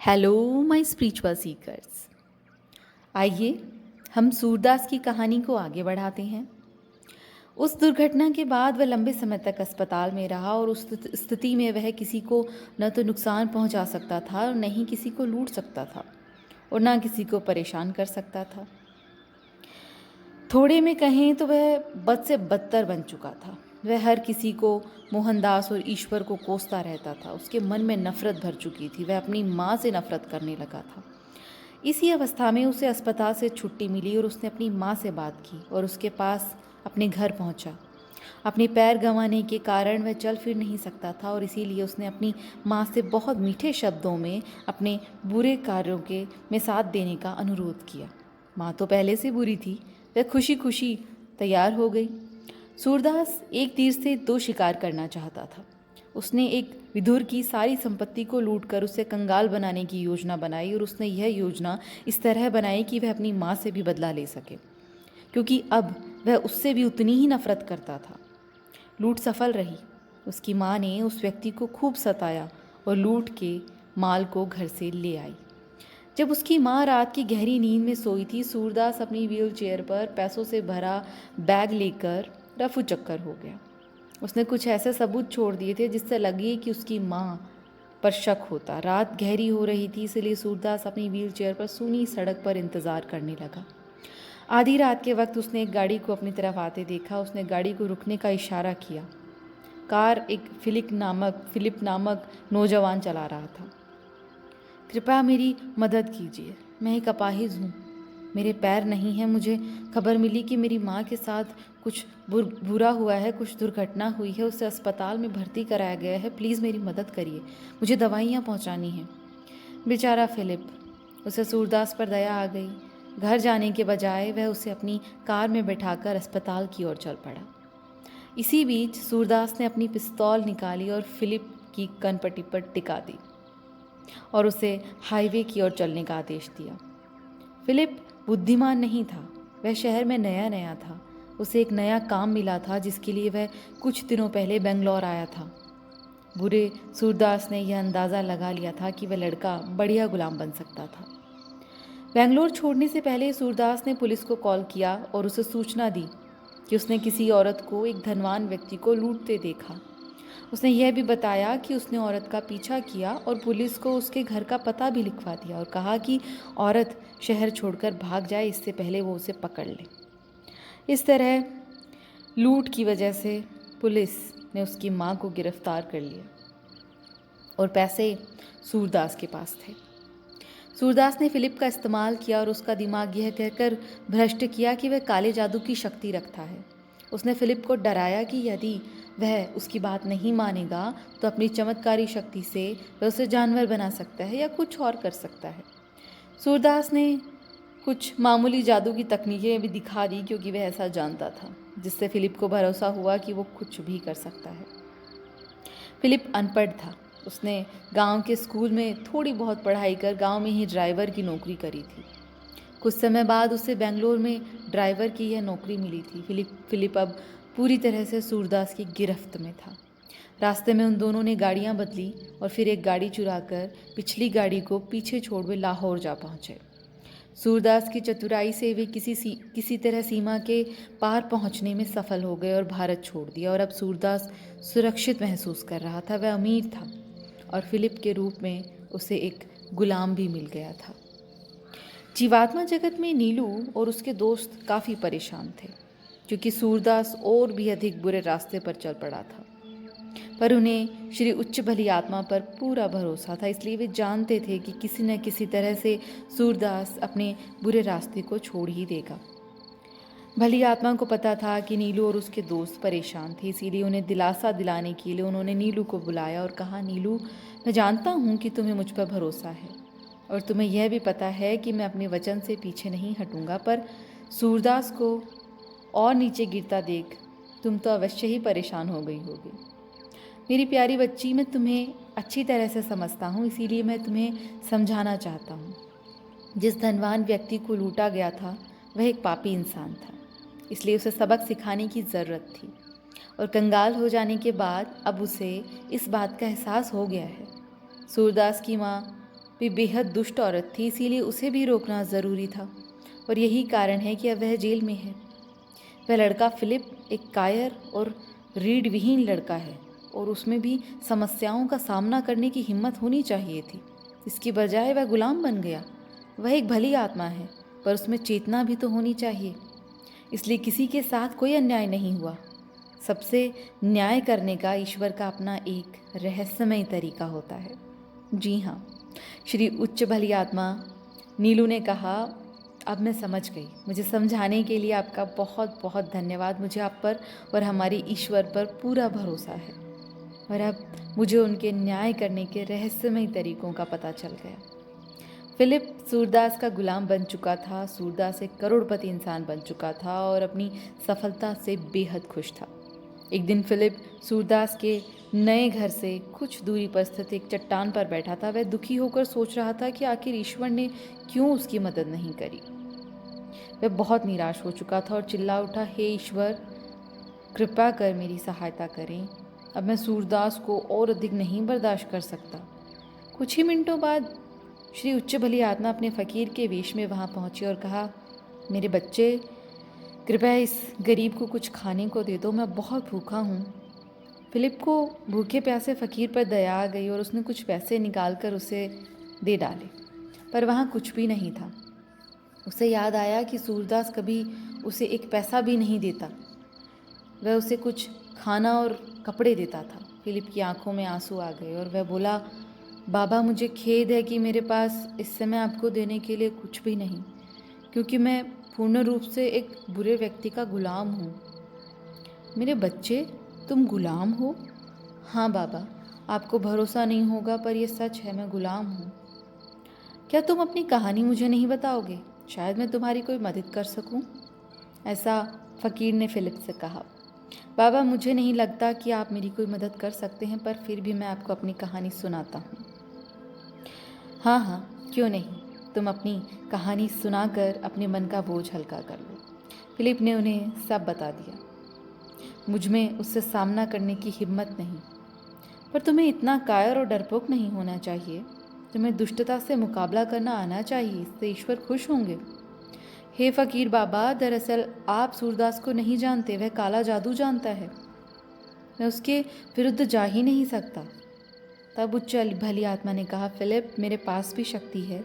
Hello my spiritual seekers. आइए हम सूरदास की कहानी को आगे बढ़ाते हैं। उस दुर्घटना के बाद वह लंबे समय तक अस्पताल में रहा और उस स्थिति में वह किसी को न तो नुकसान पहुंचा सकता था और न ही किसी को लूट सकता था और न किसी को परेशान कर सकता था। थोड़े में कहें तो वह बद से बदतर बन चुका था। वह हर किसी को, मोहनदास और ईश्वर को कोसता रहता था। उसके मन में नफरत भर चुकी थी। वह अपनी माँ से नफरत करने लगा था। इसी अवस्था में उसे अस्पताल से छुट्टी मिली और उसने अपनी माँ से बात की और उसके पास अपने घर पहुंचा। अपने पैर गंवाने के कारण वह चल फिर नहीं सकता था और इसीलिए उसने अपनी माँ से बहुत मीठे शब्दों में अपने बुरे कार्यों के में साथ देने का अनुरोध किया। माँ तो पहले से बुरी थी। वह खुशी खुशी तैयार हो गई। सूरदास एक तीर से दो शिकार करना चाहता था। उसने एक विधुर की सारी संपत्ति को लूटकर उसे कंगाल बनाने की योजना बनाई और उसने यह योजना इस तरह बनाई कि वह अपनी माँ से भी बदला ले सके, क्योंकि अब वह उससे भी उतनी ही नफरत करता था। लूट सफल रही। उसकी माँ ने उस व्यक्ति को खूब सताया और लूट के माल को घर से ले आई। जब उसकी माँ रात की गहरी नींद में सोई थी, सूरदास अपनी व्हील चेयर पर पैसों से भरा बैग लेकर रफू चक्कर हो गया। उसने कुछ ऐसे सबूत छोड़ दिए थे जिससे लगे कि उसकी माँ पर शक होता। रात गहरी हो रही थी, इसलिए सूरदास अपनी व्हील चेयर पर सूनी सड़क पर इंतजार करने लगा। आधी रात के वक्त उसने एक गाड़ी को अपनी तरफ आते देखा। उसने गाड़ी को रुकने का इशारा किया। कार एक फिलिप नामक नौजवान चला रहा था। कृपया मेरी मदद कीजिए, मैं एक अपाहिज हूँ। मेरे पैर नहीं हैं। मुझे खबर मिली कि मेरी माँ के साथ कुछ बुरा हुआ है, कुछ दुर्घटना हुई है। उसे अस्पताल में भर्ती कराया गया है। प्लीज़ मेरी मदद करिए, मुझे दवाइयाँ पहुँचानी हैं। बेचारा फिलिप, उसे सूरदास पर दया आ गई। घर जाने के बजाय वह उसे अपनी कार में बैठाकर अस्पताल की ओर चल पड़ा। इसी बीच सूरदास ने अपनी पिस्तौल निकाली और फिलिप की कनपट्टी पर टिका दी और उसे हाईवे की ओर चलने का आदेश दिया। फिलिप बुद्धिमान नहीं था। वह शहर में नया नया था। उसे एक नया काम मिला था जिसके लिए वह कुछ दिनों पहले बेंगलोर आया था। बुरे सूरदास ने यह अंदाज़ा लगा लिया था कि वह लड़का बढ़िया गुलाम बन सकता था। बेंगलोर छोड़ने से पहले सूरदास ने पुलिस को कॉल किया और उसे सूचना दी कि उसने किसी औरत को एक धनवान व्यक्ति को लूटते देखा। उसने यह भी बताया कि उसने औरत का पीछा किया और पुलिस को उसके घर का पता भी लिखवा दिया और कहा कि औरत शहर छोड़कर भाग जाए, इससे पहले वो उसे पकड़ ले। इस तरह लूट की वजह से पुलिस ने उसकी माँ को गिरफ्तार कर लिया और पैसे सूरदास के पास थे। सूरदास ने फिलिप का इस्तेमाल किया और उसका दिमाग यह कहकर भ्रष्ट किया कि वह काले जादू की शक्ति रखता है। उसने फिलिप को डराया कि यदि वह उसकी बात नहीं मानेगा तो अपनी चमत्कारी शक्ति से वह उसे जानवर बना सकता है या कुछ और कर सकता है। सूरदास ने कुछ मामूली जादू की तकनीकें भी दिखा दी क्योंकि वह ऐसा जानता था, जिससे फिलिप को भरोसा हुआ कि वो कुछ भी कर सकता है। फिलिप अनपढ़ था। उसने गांव के स्कूल में थोड़ी बहुत पढ़ाई कर गांव में ही ड्राइवर की नौकरी करी थी। कुछ समय बाद उसे बेंगलोर में ड्राइवर की यह नौकरी मिली थी। फिलिप अब पूरी तरह से सूरदास की गिरफ्त में था। रास्ते में उन दोनों ने गाड़ियां बदली और फिर एक गाड़ी चुराकर पिछली गाड़ी को पीछे छोड़ वे लाहौर जा पहुंचे। सूरदास की चतुराई से वे किसी तरह सीमा के पार पहुंचने में सफल हो गए और भारत छोड़ दिया। और अब सूरदास सुरक्षित महसूस कर रहा था। वह अमीर था और फिलिप के रूप में उसे एक गुलाम भी मिल गया था। जीवात्मा जगत में नीलू और उसके दोस्त काफ़ी परेशान थे क्योंकि सूरदास और भी अधिक बुरे रास्ते पर चल पड़ा था। पर उन्हें श्री उच्च भली आत्मा पर पूरा भरोसा था, इसलिए वे जानते थे कि किसी न किसी तरह से सूरदास अपने बुरे रास्ते को छोड़ ही देगा। भली आत्मा को पता था कि नीलू और उसके दोस्त परेशान थे, इसीलिए उन्हें दिलासा दिलाने के लिए उन्होंने नीलू को बुलाया और कहा, नीलू, मैं जानता हूँ कि तुम्हें मुझ पर भरोसा है और तुम्हें यह भी पता है कि मैं अपने वचन से पीछे नहीं हटूंगा, पर सूरदास को और नीचे गिरता देख तुम तो अवश्य ही परेशान हो गई होगी। मेरी प्यारी बच्ची, मैं तुम्हें अच्छी तरह से समझता हूँ, इसीलिए मैं तुम्हें समझाना चाहता हूँ। जिस धनवान व्यक्ति को लूटा गया था वह एक पापी इंसान था, इसलिए उसे सबक सिखाने की ज़रूरत थी। और कंगाल हो जाने के बाद अब उसे इस बात का एहसास हो गया है। सूरदास की माँ भी बेहद दुष्ट औरत थी, इसीलिए उसे भी रोकना ज़रूरी था और यही कारण है कि अब वह जेल में है। वह लड़का फिलिप एक कायर और रीढ़ विहीन लड़का है और उसमें भी समस्याओं का सामना करने की हिम्मत होनी चाहिए थी। इसकी बजाय वह गुलाम बन गया। वह एक भली आत्मा है, पर उसमें चेतना भी तो होनी चाहिए। इसलिए किसी के साथ कोई अन्याय नहीं हुआ। सबसे न्याय करने का ईश्वर का अपना एक रहस्यमय तरीका होता है। जी हाँ, श्री उच्च भली आत्मा नीलू ने कहा, अब मैं समझ गई। मुझे समझाने के लिए आपका बहुत बहुत धन्यवाद। मुझे आप पर और हमारे ईश्वर पर पूरा भरोसा है और अब मुझे उनके न्याय करने के रहस्यमय तरीकों का पता चल गया। फिलिप सूरदास का गुलाम बन चुका था। सूरदास एक करोड़पति इंसान बन चुका था और अपनी सफलता से बेहद खुश था। एक दिन फिलिप सूरदास के नए घर से कुछ दूरी पर स्थित एक चट्टान पर बैठा था। वह दुखी होकर सोच रहा था कि आखिर ईश्वर ने क्यों उसकी मदद नहीं करी। वह बहुत निराश हो चुका था और चिल्ला उठा, हे ईश्वर, कृपा कर मेरी सहायता करें। अब मैं सूरदास को और अधिक नहीं बर्दाश्त कर सकता। कुछ ही मिनटों बाद श्री उच्च भली आत्मा अपने फ़कीर के वेश में वहाँ पहुँची और कहा, मेरे बच्चे, कृपया इस गरीब को कुछ खाने को दे दो, मैं बहुत भूखा हूँ। फिलिप को भूखे प्यासे फ़कीर पर दया आ गई और उसने कुछ पैसे निकाल कर उसे दे डाले, पर वहाँ कुछ भी नहीं था। उसे याद आया कि सूरदास कभी उसे एक पैसा भी नहीं देता। वह उसे कुछ खाना और कपड़े देता था। फिलिप की आंखों में आंसू आ गए और वह बोला, बाबा, मुझे खेद है कि मेरे पास इस समय आपको देने के लिए कुछ भी नहीं, क्योंकि मैं पूर्ण रूप से एक बुरे व्यक्ति का गुलाम हूँ। मेरे बच्चे, तुम गुलाम हो? हाँ बाबा, आपको भरोसा नहीं होगा पर यह सच है, मैं गुलाम हूँ। क्या तुम अपनी कहानी मुझे नहीं बताओगे? शायद मैं तुम्हारी कोई मदद कर सकूं। ऐसा फ़कीर ने फिलिप से कहा। बाबा, मुझे नहीं लगता कि आप मेरी कोई मदद कर सकते हैं, पर फिर भी मैं आपको अपनी कहानी सुनाता हूँ। हाँ हाँ, क्यों नहीं, तुम अपनी कहानी सुनाकर अपने मन का बोझ हल्का कर लो। फिलिप ने उन्हें सब बता दिया। मुझ में उससे सामना करने की हिम्मत नहीं, पर तुम्हें इतना कायर और डरपोक नहीं होना चाहिए। तुम्हें दुष्टता से मुकाबला करना आना चाहिए, इससे ईश्वर खुश होंगे। हे फ़कीर बाबा, दरअसल आप सूरदास को नहीं जानते, वह काला जादू जानता है। मैं उसके विरुद्ध जा ही नहीं सकता। तब उच्च भली आत्मा ने कहा, फिलिप, मेरे पास भी शक्ति है,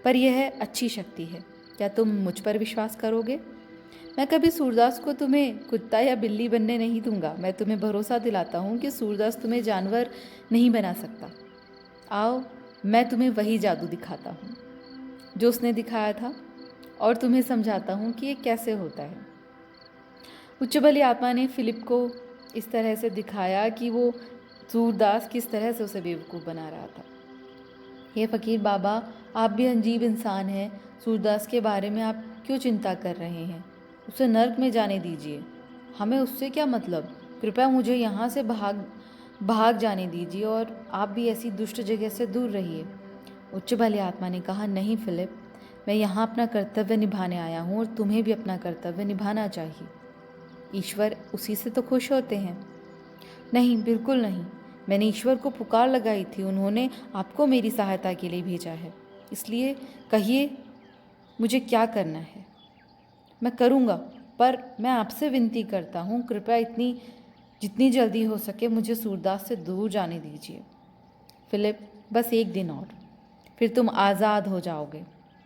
पर यह अच्छी शक्ति है। क्या तुम मुझ पर विश्वास करोगे? मैं कभी सूरदास को तुम्हें कुत्ता या बिल्ली बनने नहीं दूंगा। मैं तुम्हें भरोसा दिलाता हूँ कि सूरदास तुम्हें जानवर नहीं बना सकता। आओ, मैं तुम्हें वही जादू दिखाता हूँ जो उसने दिखाया था और तुम्हें समझाता हूँ कि ये कैसे होता है। उच्च बली आत्मा ने फिलिप को इस तरह से दिखाया कि वो सूरदास किस तरह से उसे बेवकूफ़ बना रहा था। हे फ़कीर बाबा, आप भी अजीब इंसान हैं। सूरदास के बारे में आप क्यों चिंता कर रहे हैं? उसे नर्क में जाने दीजिए। हमें उससे क्या मतलब? कृपया मुझे यहाँ से भाग जाने दीजिए और आप भी ऐसी दुष्ट जगह से दूर रहिए। उच्च भली आत्मा ने कहा, नहीं फिलिप, मैं यहाँ अपना कर्तव्य निभाने आया हूँ और तुम्हें भी अपना कर्तव्य निभाना चाहिए। ईश्वर उसी से तो खुश होते हैं। नहीं, बिल्कुल नहीं। मैंने ईश्वर को पुकार लगाई थी, उन्होंने आपको मेरी सहायता के लिए भेजा है। इसलिए कहिए मुझे क्या करना है, मैं करूँगा, पर मैं आपसे विनती करता हूँ, कृपया जितनी जल्दी हो सके मुझे सूरदास से दूर जाने दीजिए। फिलिप, बस एक दिन और, फिर तुम आज़ाद हो जाओगे।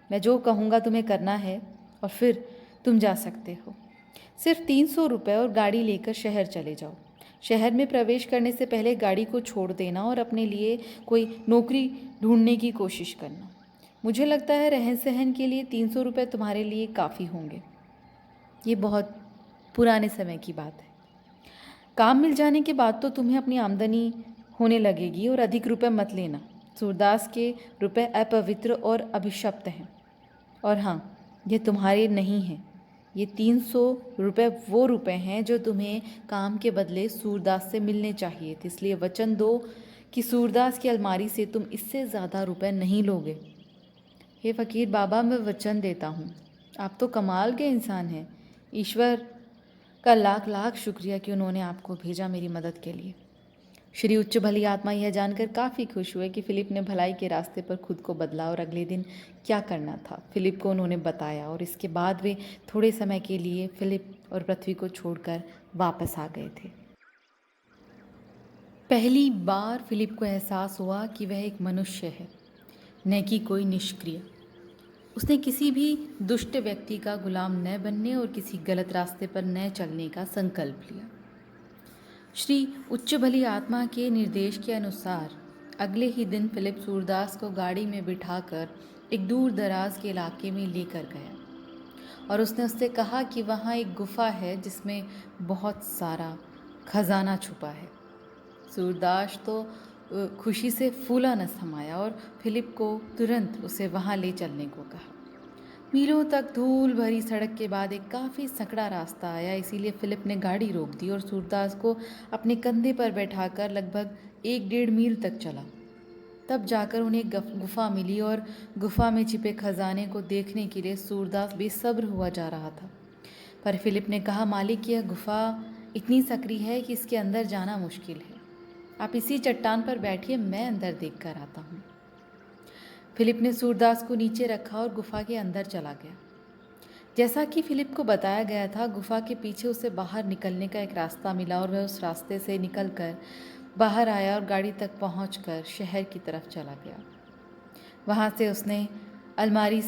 मैं जो कहूँगा तुम्हें करना है और फिर तुम जा सकते हो। सिर्फ 300 रुपये और गाड़ी लेकर शहर चले जाओ। शहर में प्रवेश करने से पहले गाड़ी को छोड़ देना और अपने लिए कोई नौकरी ढूंढने की कोशिश करना। मुझे लगता है रहन सहन के लिए 300 रुपये तुम्हारे लिए काफ़ी होंगे। ये बहुत पुराने समय की बात है। काम मिल जाने के बाद तो तुम्हें अपनी आमदनी होने लगेगी और अधिक रुपए मत लेना। सूरदास के रुपए अपवित्र और अभिशप्त हैं। और हाँ, ये तुम्हारे नहीं हैं। ये 300 रुपये वो रुपए हैं जो तुम्हें काम के बदले सूरदास से मिलने चाहिए थे। इसलिए वचन दो कि सूरदास की अलमारी से तुम इससे ज़्यादा रुपए नहीं लोगे। हे फ़कीर बाबा, मैं वचन देता हूँ। आप तो कमाल के इंसान हैं। ईश्वर का लाख लाख शुक्रिया कि उन्होंने आपको भेजा मेरी मदद के लिए। श्री उच्च भली आत्मा यह जानकर काफ़ी खुश हुए कि फिलिप ने भलाई के रास्ते पर खुद को बदला और अगले दिन क्या करना था फिलिप को उन्होंने बताया और इसके बाद वे थोड़े समय के लिए फिलिप और पृथ्वी को छोड़कर वापस आ गए थे। पहली बार फिलिप को एहसास हुआ कि वह एक मनुष्य है, न कि कोई निष्क्रिय। उसने किसी भी दुष्ट व्यक्ति का गुलाम न बनने और किसी गलत रास्ते पर न चलने का संकल्प लिया। श्री उच्च भली आत्मा के निर्देश के अनुसार अगले ही दिन फिलिप सूरदास को गाड़ी में बिठाकर एक दूर दराज के इलाके में लेकर गया और उसने उससे कहा कि वहाँ एक गुफा है जिसमें बहुत सारा खजाना छुपा है। सूरदास तो खुशी से फूला न समाया और फिलिप को तुरंत उसे वहाँ ले चलने को कहा। मीलों तक धूल भरी सड़क के बाद एक काफ़ी संकरा रास्ता आया, इसीलिए फिलिप ने गाड़ी रोक दी और सूरदास को अपने कंधे पर बैठाकर लगभग 1-1.5 मील तक चला। तब जाकर उन्हें गुफा मिली और गुफा में छिपे खजाने को देखने के लिए सूरदास बेसब्र हुआ जा रहा था। पर फिलिप ने कहा, मालिक, यह गुफा इतनी सकरी है कि इसके अंदर जाना मुश्किल है। आप इसी चट्टान पर बैठिए, मैं अंदर देख कर आता हूँ। फिलिप ने सूरदास को नीचे रखा और गुफा के अंदर चला गया। जैसा कि फिलिप को बताया गया था, गुफा के पीछे उसे बाहर निकलने का एक रास्ता मिला और वह उस रास्ते से निकलकर बाहर आया और गाड़ी तक पहुंचकर शहर की तरफ चला गया। वहां से उसने अलमारी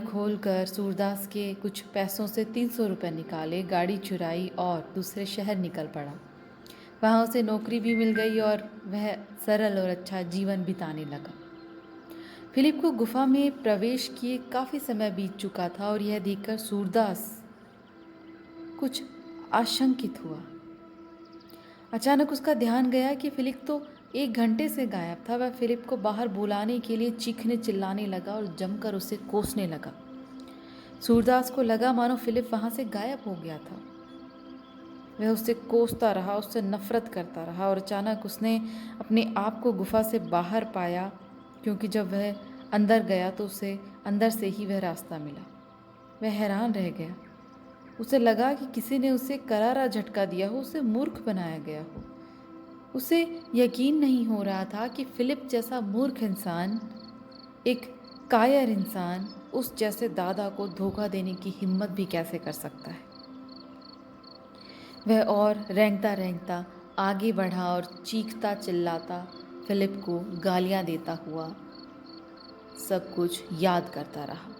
खोलकर सूरदास के कुछ पैसों से 300 रुपये निकाले, गाड़ी चुराई और दूसरे शहर निकल पड़ा। वहाँ उसे नौकरी भी मिल गई और वह सरल और अच्छा जीवन बिताने लगा। फिलिप को गुफा में प्रवेश किए काफ़ी समय बीत चुका था और यह देखकर सूरदास कुछ आशंकित हुआ। अचानक उसका ध्यान गया कि फिलिप तो 1 घंटे से गायब था। वह फिलिप को बाहर बुलाने के लिए चीखने चिल्लाने लगा और जमकर उसे कोसने लगा। सूरदास को लगा मानो फिलिप वहाँ से गायब हो गया था। वह उससे कोसता रहा, उससे नफरत करता रहा और अचानक उसने अपने आप को गुफा से बाहर पाया, क्योंकि जब वह अंदर गया तो उसे अंदर से ही वह रास्ता मिला। वह हैरान रह गया। उसे लगा कि किसी ने उसे करारा झटका दिया हो, उसे मूर्ख बनाया गया हो। उसे यकीन नहीं हो रहा था कि फिलिप जैसा मूर्ख इंसान, एक कायर इंसान, उस जैसे दादा को धोखा देने की हिम्मत भी कैसे कर सकता है। वह और रेंगता रेंगता आगे बढ़ा और चीखता चिल्लाता फिलिप को गालियां देता हुआ सब कुछ याद करता रहा।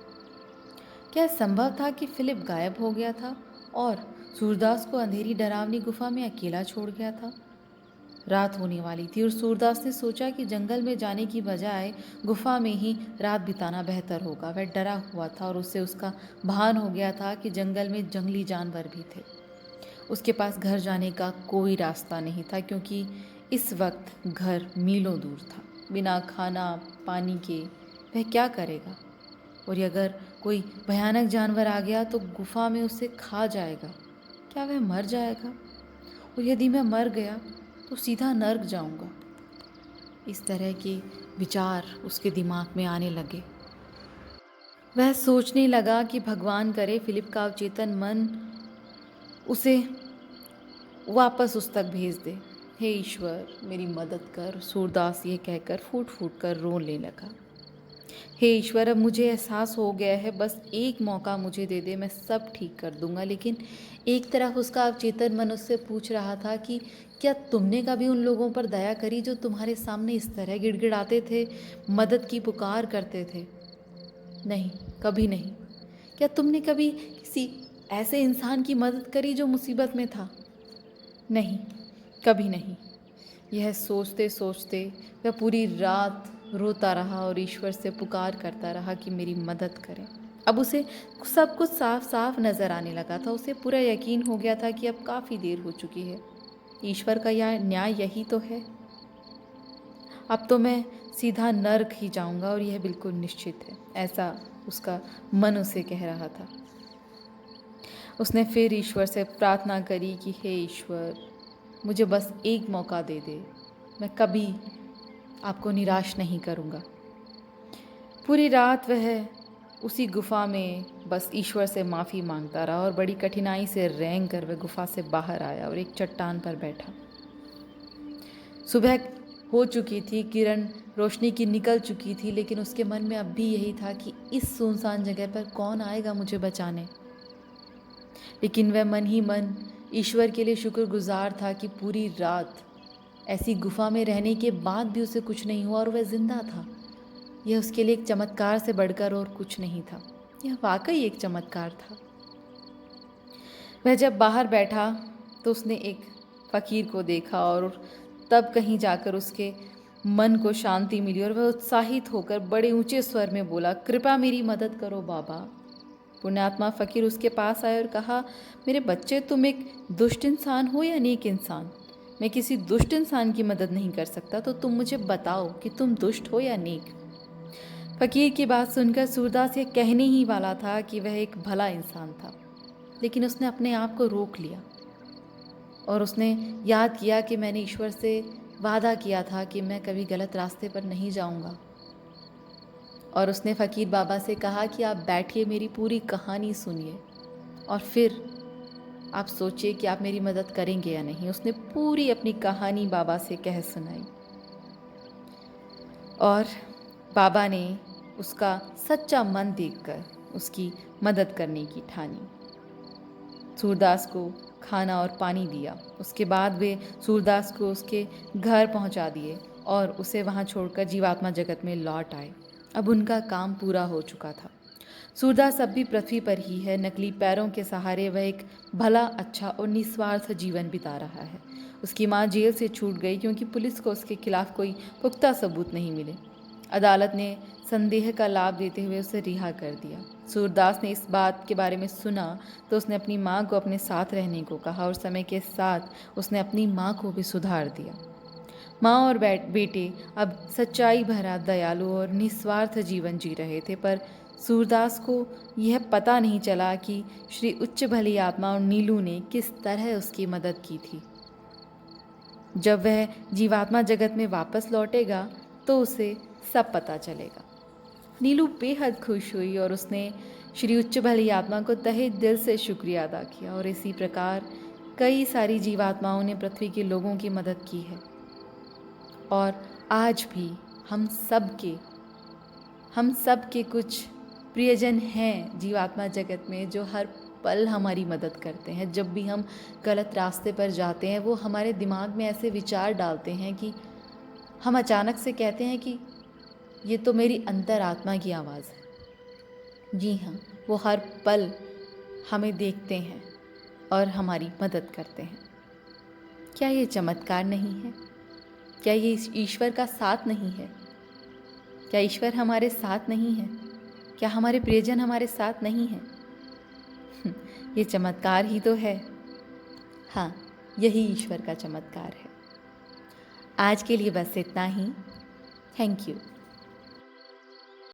क्या संभव था कि फिलिप गायब हो गया था और सूरदास को अंधेरी डरावनी गुफा में अकेला छोड़ गया था? रात होने वाली थी और सूरदास ने सोचा कि जंगल में जाने की बजाय गुफा में ही रात बिताना बेहतर होगा। वह डरा हुआ था और उसे उसका भान हो गया था कि जंगल में जंगली जानवर भी थे। उसके पास घर जाने का कोई रास्ता नहीं था, क्योंकि इस वक्त घर मीलों दूर था। बिना खाना पानी के वह क्या करेगा? और अगर कोई भयानक जानवर आ गया तो गुफा में उसे खा जाएगा। क्या वह मर जाएगा? और यदि मैं मर गया तो सीधा नर्क जाऊंगा। इस तरह के विचार उसके दिमाग में आने लगे। वह सोचने लगा कि भगवान करे फिलिप का अवचेतन मन उसे वापस उस तक भेज दे। हे ईश्वर, मेरी मदद कर। सूरदास ये कहकर फूट फूट कर रोने लगा। हे ईश्वर, अब मुझे एहसास हो गया है, बस एक मौका मुझे दे दे, मैं सब ठीक कर दूंगा। लेकिन एक तरफ उसका अवचेतन मन उससे पूछ रहा था कि क्या तुमने कभी उन लोगों पर दया करी जो तुम्हारे सामने इस तरह गिड़गिड़ाते थे, मदद की पुकार करते थे? नहीं, कभी नहीं। क्या तुमने कभी किसी ऐसे इंसान की मदद करी जो मुसीबत में था? नहीं, कभी नहीं। यह सोचते सोचते वह पूरी रात रोता रहा और ईश्वर से पुकार करता रहा कि मेरी मदद करें। अब उसे सब कुछ साफ साफ नज़र आने लगा था। उसे पूरा यकीन हो गया था कि अब काफ़ी देर हो चुकी है। ईश्वर का यह न्याय यही तो है। अब तो मैं सीधा नर्क ही जाऊंगा और यह बिल्कुल निश्चित है, ऐसा उसका मन उसे कह रहा था। उसने फिर ईश्वर से प्रार्थना करी कि हे ईश्वर, मुझे बस एक मौका दे दे, मैं कभी आपको निराश नहीं करूँगा। पूरी रात वह उसी गुफा में बस ईश्वर से माफ़ी मांगता रहा और बड़ी कठिनाई से रेंग कर वह गुफा से बाहर आया और एक चट्टान पर बैठा। सुबह हो चुकी थी, किरण रोशनी की निकल चुकी थी, लेकिन उसके मन में अब भी यही था कि इस सुनसान जगह पर कौन आएगा मुझे बचाने। लेकिन वह मन ही मन ईश्वर के लिए शुक्रगुजार था कि पूरी रात ऐसी गुफा में रहने के बाद भी उसे कुछ नहीं हुआ और वह जिंदा था। यह उसके लिए एक चमत्कार से बढ़कर और कुछ नहीं था। यह वाकई एक चमत्कार था। वह जब बाहर बैठा तो उसने एक फकीर को देखा और तब कहीं जाकर उसके मन को शांति मिली और वह उत्साहित होकर बड़े ऊंचे स्वर में बोला, कृपा मेरी मदद करो बाबा। पुण्यात्मा फकीर उसके पास आए और कहा, मेरे बच्चे, तुम एक दुष्ट इंसान हो या नेक इंसान? मैं किसी दुष्ट इंसान की मदद नहीं कर सकता, तो तुम मुझे बताओ कि तुम दुष्ट हो या नेक। फकीर की बात सुनकर सूरदास यह कहने ही वाला था कि वह एक भला इंसान था, लेकिन उसने अपने आप को रोक लिया और उसने याद किया कि मैंने ईश्वर से वादा किया था कि मैं कभी गलत रास्ते पर नहीं जाऊंगा। और उसने फ़कीर बाबा से कहा कि आप बैठिए, मेरी पूरी कहानी सुनिए और फिर आप सोचिए कि आप मेरी मदद करेंगे या नहीं। उसने पूरी अपनी कहानी बाबा से कह सुनाई और बाबा ने उसका सच्चा मन देखकर उसकी मदद करने की ठानी। सूरदास को खाना और पानी दिया। उसके बाद वे सूरदास को उसके घर पहुंचा दिए और उसे वहां छोड़कर जीवात्मा जगत में लौट आए। अब उनका काम पूरा हो चुका था। सूरदास अब भी पृथ्वी पर ही है। नकली पैरों के सहारे वह एक भला, अच्छा और निस्वार्थ जीवन बिता रहा है। उसकी माँ जेल से छूट गई क्योंकि पुलिस को उसके खिलाफ कोई पुख्ता सबूत नहीं मिले। अदालत ने संदेह का लाभ देते हुए उसे रिहा कर दिया। सूरदास ने इस बात के बारे में सुना तो उसने अपनी माँ को अपने साथ रहने को कहा और समय के साथ उसने अपनी माँ को भी सुधार दिया। माँ और बेटे अब सच्चाई भरा, दयालु और निस्वार्थ जीवन जी रहे थे, पर सूरदास को यह पता नहीं चला कि श्री उच्च भली आत्मा और नीलू ने किस तरह उसकी मदद की थी। जब वह जीवात्मा जगत में वापस लौटेगा तो उसे सब पता चलेगा। नीलू बेहद खुश हुई और उसने श्री उच्च भली आत्मा को तहे दिल से शुक्रिया अदा किया और इसी प्रकार कई सारी जीवात्माओं ने पृथ्वी के लोगों की मदद की है। और आज भी हम सब के कुछ प्रियजन हैं जीवात्मा जगत में जो हर पल हमारी मदद करते हैं। जब भी हम गलत रास्ते पर जाते हैं वो हमारे दिमाग में ऐसे विचार डालते हैं कि हम अचानक से कहते हैं कि ये तो मेरी अंतरात्मा की आवाज़ है। जी हाँ, वो हर पल हमें देखते हैं और हमारी मदद करते हैं। क्या ये चमत्कार नहीं है? क्या ये ईश्वर का साथ नहीं है? क्या ईश्वर हमारे साथ नहीं है? क्या हमारे प्रियजन हमारे साथ नहीं हैं? ये चमत्कार ही तो है। हाँ, यही ईश्वर का चमत्कार है। आज के लिए बस इतना ही। Thank you.